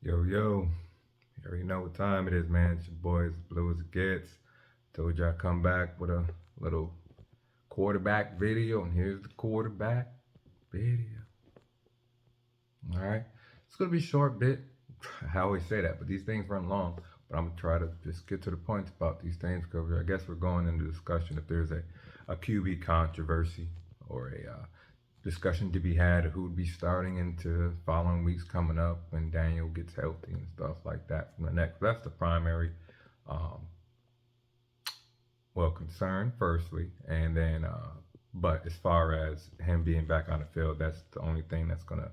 Yo, yo, you already know what time it is, man. It's your boy, as blue as it gets. Told you I'd come back with a little quarterback video, and here's the quarterback video. All right, it's gonna be a short bit. I always say that, but these things run long. But I'm gonna try to just get to the point about these things because I guess we're going into discussion if there's a QB controversy or a discussion to be had of who would be starting into following weeks coming up when Daniel gets healthy and stuff like that from the next. That's the primary, um, concern firstly, and then, but as far as him being back on the field, that's the only thing that's gonna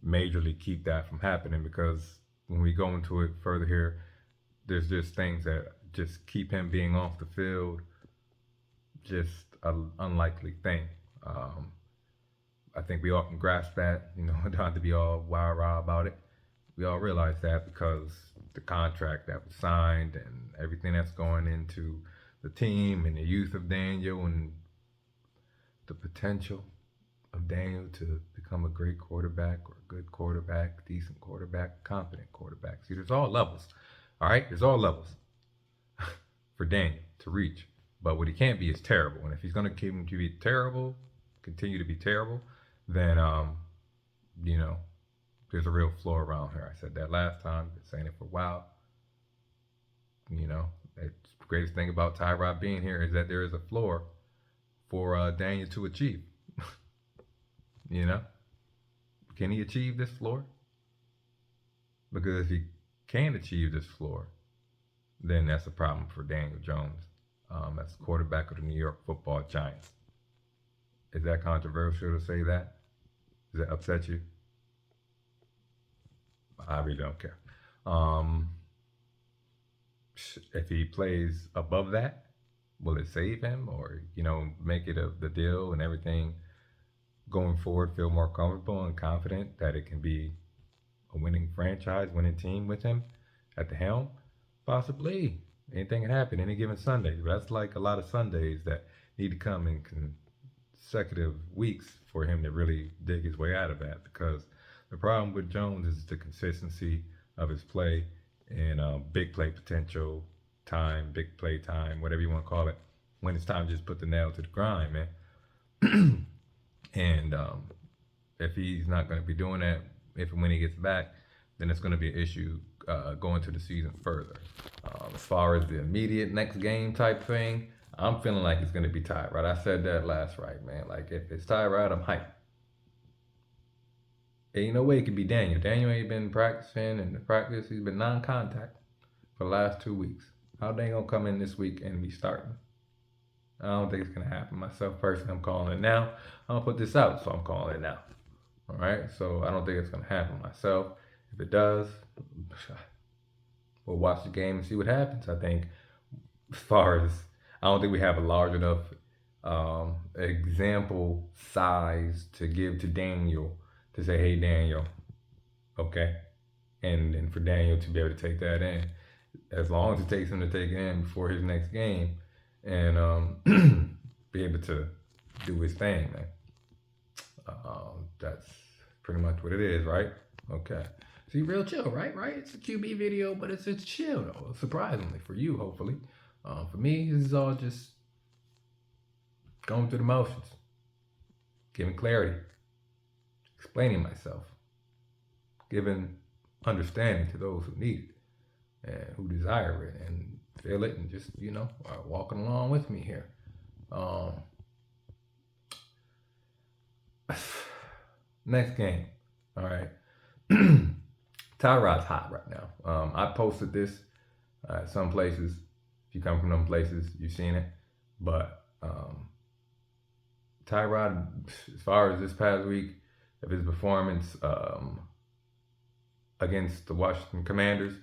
majorly keep that from happening because when we go into it further here, there's just things that just keep him being off the field, just an unlikely thing. Um, I think we all can grasp that, don't have to be all rah about it. We all realize that because the contract that was signed and everything that's going into the team and the youth of Daniel and the potential of Daniel to become a great quarterback or a good quarterback, decent quarterback, competent quarterback. See, there's all levels. All right, there's all levels for Daniel to reach. But what he can't be is terrible. And if he's going to keep him to be terrible, continue to be terrible, then you know, there's a real floor around here. I said that last time, been saying it for a while. The greatest thing about Tyrod being here is that there is a floor for Daniel to achieve. you know, can he achieve this floor? Because if he can't achieve this floor, then that's a problem for Daniel Jones as quarterback of the New York Football Giants. Is that controversial to say that? Does that upset you? I really don't care. If he plays above that, will it save him or, make it the deal and everything going forward feel more comfortable and confident that it can be a winning franchise, winning team with him at the helm? Possibly. Anything can happen any given Sunday. That's like a lot of Sundays that need to come in consecutive weeks for him to really dig his way out of that because the problem with Jones is the consistency of his play and big play potential time, big play time, whatever you want to call it, when it's time to just put the nail to the grind, man. And if he's not going to be doing that, if and when he gets back, then it's going to be an issue going to the season further. As far as the immediate next game type thing, I'm feeling like it's going to be Tyrod. I said that last right, man. Like, if it's Tyrod, I'm hyped. Ain't no way it could be Daniel. Daniel ain't been practicing, and the practice, he's been non-contact for the last 2 weeks. How they gonna come in this week and be starting? I don't think it's gonna happen. Myself personally, I'm calling it now. I'm gonna put this out, so I'm calling it now. All right, so I don't think it's gonna happen myself. If it does, we'll watch the game and see what happens. I think, as far as I don't think we have a large enough example size to give to Daniel to say, hey, Daniel, okay? And for Daniel to be able to take that in, as long as it takes him to take it in before his next game and be able to do his thing, man. That's pretty much what it is, right? Okay. See, real chill, right? It's a QB video, but it's chill, though, surprisingly, for you, hopefully. For me, this is all just going through the motions, giving clarity, explaining myself, giving understanding to those who need it and who desire it and feel it and just, walking along with me here. Next game. All right. Tyrod's hot right now. I posted this some places. If you come from them places, you've seen it. But Tyrod, as far as this past week of his performance against the Washington Commanders,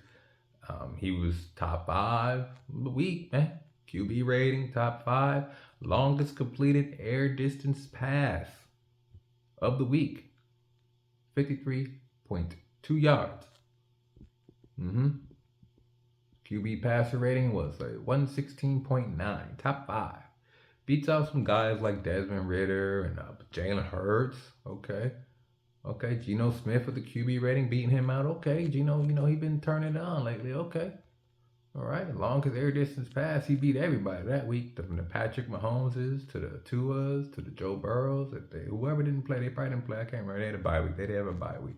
he was top 5 of the week, man. QB rating, top 5. Longest completed air distance pass of the week. 53.2 yards. QB passer rating was a 116.9. Top 5. Beats out some guys like Desmond Ridder and Jalen Hurts. Okay. Okay, Geno Smith with the QB rating beating him out. Okay, Geno, he been turning it on lately. Okay, all right. As long as air distance pass, he beat everybody that week. From the Patrick Mahomeses to the Tuas to the Joe Burrows. Whoever didn't play, they probably didn't play. I can't remember. They had a bye week. They did have a bye week.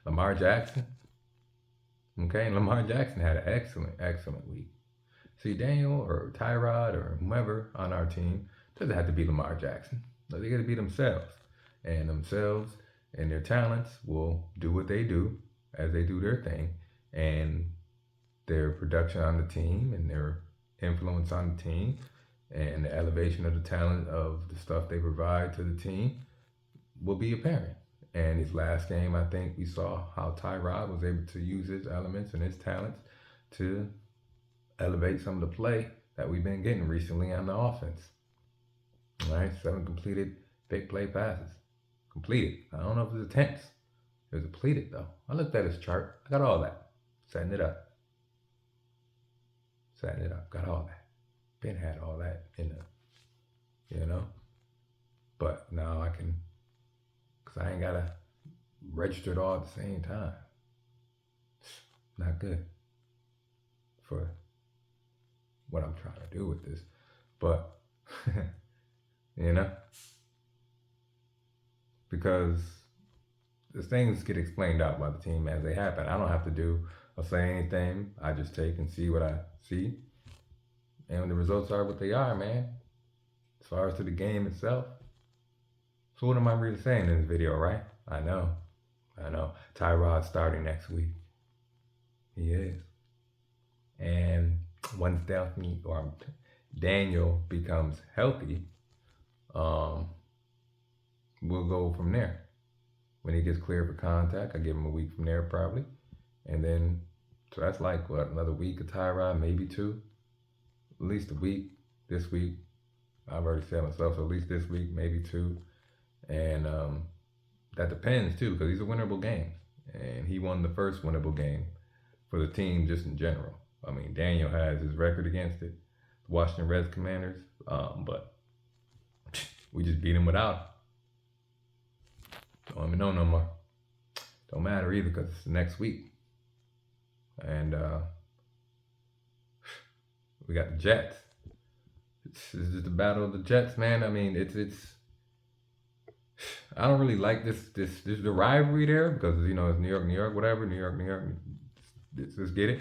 Lamar Jackson. Okay, and Lamar Jackson had an excellent week. See, Daniel or Tyrod or whomever on our team doesn't have to be Lamar Jackson. They got to be themselves. And themselves and their talents will do what they do as they do their thing. And their production on the team and their influence on the team and the elevation of the talent of the stuff they provide to the team will be apparent. And his last game, I think we saw how Tyrod was able to use his elements and his talents to elevate some of the play that we've been getting recently on the offense. All right, 7 completed big play passes. Completed. I don't know if it was attempts. It was completed though. I looked at his chart. I got all that. Setting it up. Got all that. Ben had all that in the, But now I can, because I ain't got to register it all at the same time. Not good for what I'm trying to do with this. But, because the things get explained out by the team as they happen. I don't have to do or say anything. I just take and see what I see. And when the results are what they are, man, as far as to the game itself. So what am I really saying in this video, right? I know. Tyrod's starting next week. He is. And once Daniel becomes healthy, we'll go from there. When he gets cleared for contact, I give him a week from there probably. And then, so that's like, another week of Tyrod, maybe 2. At least a week, this week. I've already said myself, so at least this week, maybe 2. And that depends too, because these are winnable games. And he won the first winnable game for the team just in general. I mean, Daniel has his record against it, the Washington Reds Commanders, but we just beat him without. Don't even know no more. Don't matter either, because it's next week. And we got the Jets. It's just the battle of the Jets, man. I mean, it's. I don't really like this the rivalry there because it's New York, whatever. New York. Let's get it.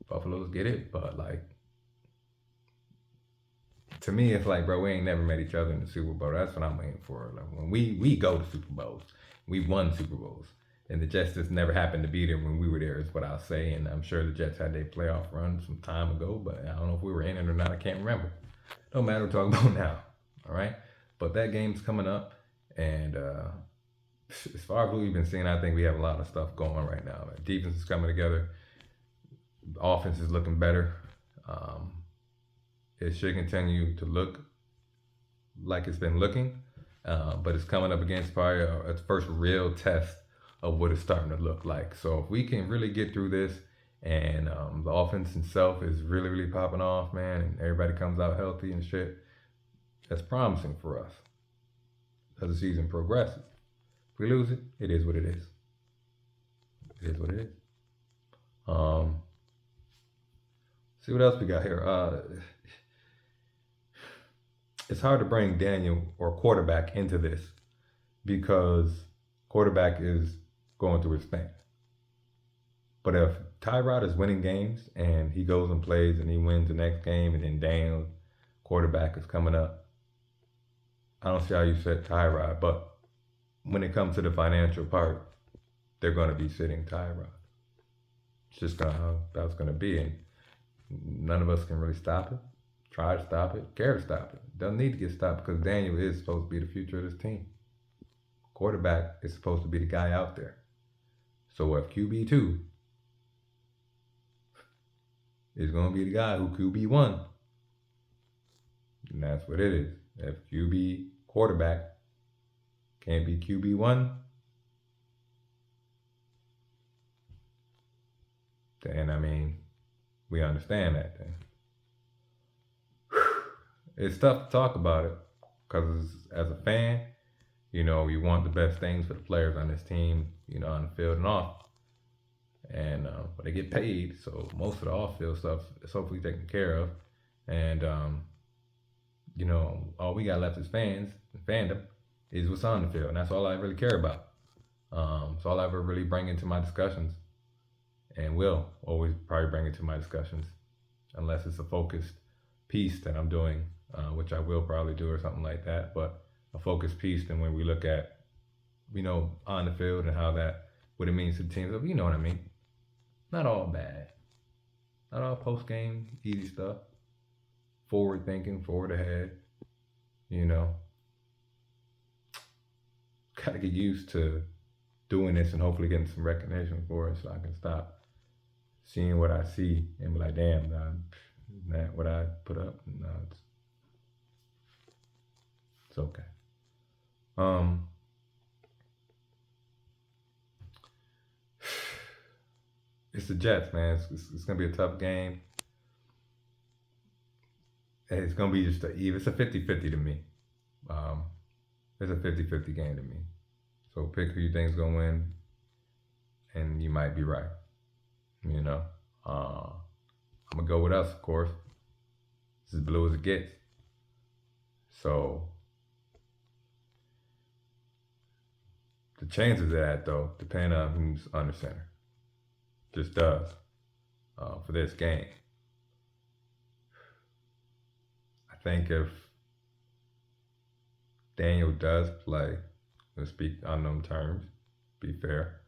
Buffalo's get it, but like to me, it's like, bro, we ain't never met each other in the Super Bowl. That's what I'm waiting for. Like when we go to Super Bowls, we won Super Bowls. And the Jets just never happened to be there when we were there, is what I'll say. And I'm sure the Jets had their playoff run some time ago, but I don't know if we were in it or not. I can't remember. Don't matter what we're talking about now. All right? But that game's coming up. And as far as what we've been seeing, I think we have a lot of stuff going right now. The defense is coming together. The offense is looking better. It should continue to look like it's been looking. But it's coming up against probably its first real test of what it's starting to look like. So if we can really get through this and the offense itself is really, really popping off, man, and everybody comes out healthy and shit, that's promising for us as the season progresses. If we lose it, it is what it is. It is what it is. See what else we got here. It's hard to bring Daniel or quarterback into this because quarterback is going through his thing. But if Tyrod is winning games and he goes and plays and he wins the next game and then Daniel, quarterback, is coming up, I don't see how you set Tyrod. But when it comes to the financial part, they're going to be sitting Tyrod. It's just how that's going to be. And none of us can really stop it, try to stop it, care to stop it. Doesn't need to get stopped because Daniel is supposed to be the future of this team. Quarterback is supposed to be the guy out there. So if QB2 is going to be the guy who QB1, and that's what it is. If QB quarterback can't be QB1, then I mean, we understand that then. It's tough to talk about it because as a fan, you want the best things for the players on this team, on the field and off. And but they get paid, so most of the off-field stuff is hopefully taken care of. And all we got left as fans and fandom is what's on the field, and that's all I really care about. It's all I ever really bring into my discussions, and will always probably bring into my discussions, unless it's a focused piece that I'm doing, which I will probably do or something like that. But a focused piece, then when we look at, on the field and what it means to the teams, you know what I mean. Not all bad, not all post game easy stuff. Forward thinking, forward ahead. Gotta get used to doing this and hopefully getting some recognition for it, so I can stop seeing what I see and be like, damn, isn't that what I put up? No, it's okay. It's the Jets, man. It's gonna be a tough game. And it's gonna be just it's a 50-50 to me. It's a 50-50 game to me. So pick who you think's gonna win, and you might be right. I'm gonna go with us, of course. It's as blue as it gets. So the chances of that, though, depend on who's under center. Just does for this game. I think if Daniel does play, let's speak on them terms, be fair,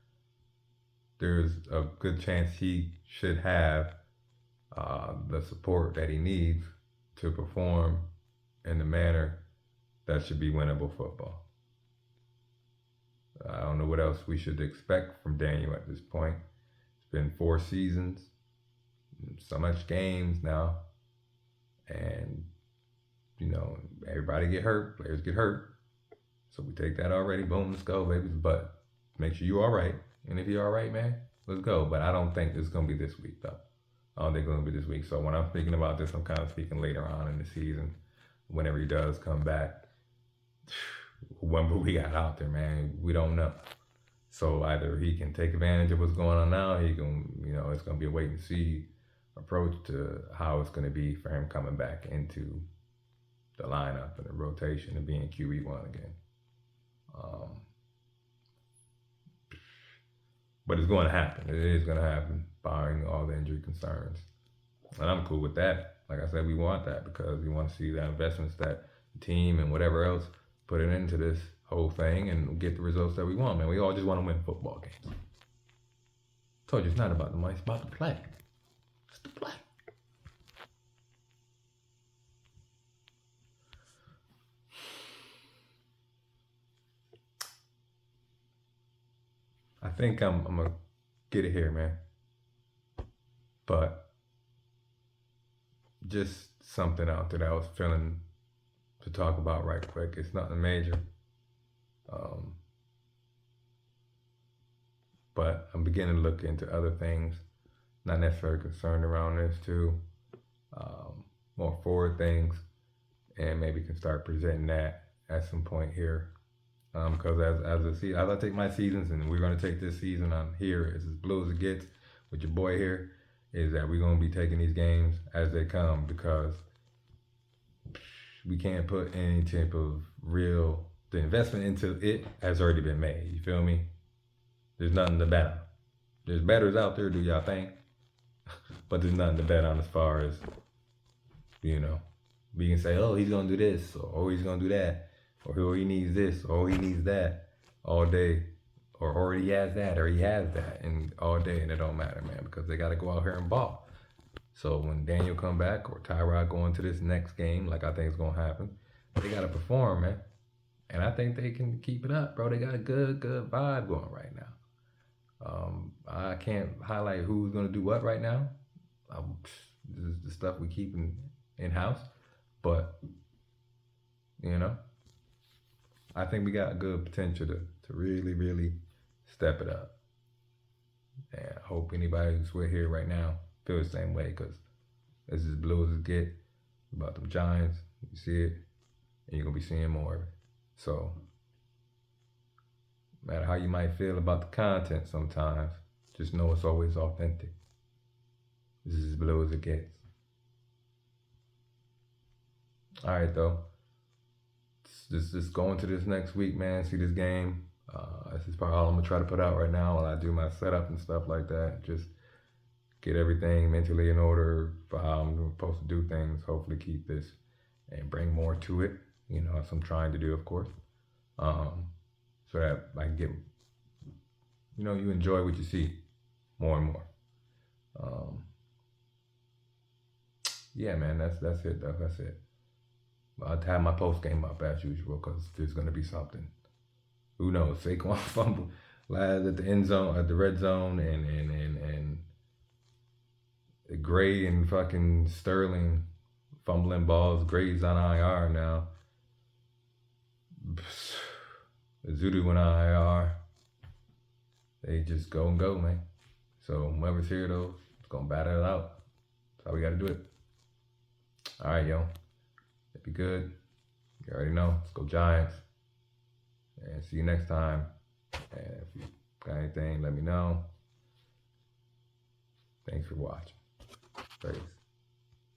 there's a good chance he should have the support that he needs to perform in the manner that should be winnable football. I don't know what else we should expect from Daniel at this point. It's been 4 seasons, so much games now, and everybody get hurt, players get hurt. So we take that already, boom, let's go, baby. But make sure you're all right. And if you're all right, man, let's go. But I don't think it's going to be this week, though. I don't think it's going to be this week. So when I'm speaking about this, I'm kind of speaking later on in the season, whenever he does come back. Whoever we got out there, man, we don't know. So either he can take advantage of what's going on now, he can, it's going to be a wait and see approach to how it's going to be for him coming back into the lineup and the rotation and being QB1 again. But it's going to happen. It is going to happen, barring all the injury concerns. And I'm cool with that. Like I said, we want that because we want to see the investments that the team and whatever else put it into this whole thing and get the results that we want, man. We all just want to win football games. Told you it's not about the money, it's about the play. It's the play. I think I'm gonna get it here, man. But just something out there that I was feeling to talk about right quick. It's nothing major. But I'm beginning to look into other things, not necessarily concerned around this too. More forward things, and maybe can start presenting that at some point here. Because as I take my seasons, and we're going to take this season on here, it's as blue as it gets with your boy here, is that we're going to be taking these games as they come, because we can't put any type of the investment into it has already been made. You feel me? There's nothing to bet on. There's bettors out there, do y'all think? But there's nothing to bet on as far as, we can say, oh, he's going to do this, or oh, he's going to do that. Or he needs this, or he needs that all day. Or he has that, or he has that, and all day, and it don't matter, man, because they got to go out here and ball. So when Daniel come back, or Tyrod go into this next game, like I think it's going to happen, they got to perform, man. And I think they can keep it up, bro. They got a good vibe going right now. I can't highlight who's going to do what right now. This is the stuff we keep in-house. But, I think we got good potential to really, really step it up. And I hope anybody who's here right now feels the same way, because it's as blue as it get about them Giants. You see it, and you're going to be seeing more of it. So No matter how you might feel about the content sometimes, just know it's always authentic. This is as blue as it gets. All right, though. Just go into this next week, man. See this game. This is probably all I'm gonna try to put out right now while I do my setup and stuff like that. Just get everything mentally in order for how I'm supposed to do things. Hopefully, keep this and bring more to it. You know, as I'm trying to do, of course, so that I can get, you know, you enjoy what you see more and more. Um, yeah, man, that's it though. That's it. I'll have my post game up as usual because there's gonna be something. Who knows? Saquon fumble last at the end zone, at the red zone, and Gray and fucking Sterling fumbling balls. Gray's on IR now. Zudu went on IR. They just go and go, man. So whoever's here though, it's gonna battle it out. That's how we gotta do it. All right, yo. It'd be good. You already know. Let's go Giants. And see you next time. And if you got anything, let me know. Thanks for watching. Peace.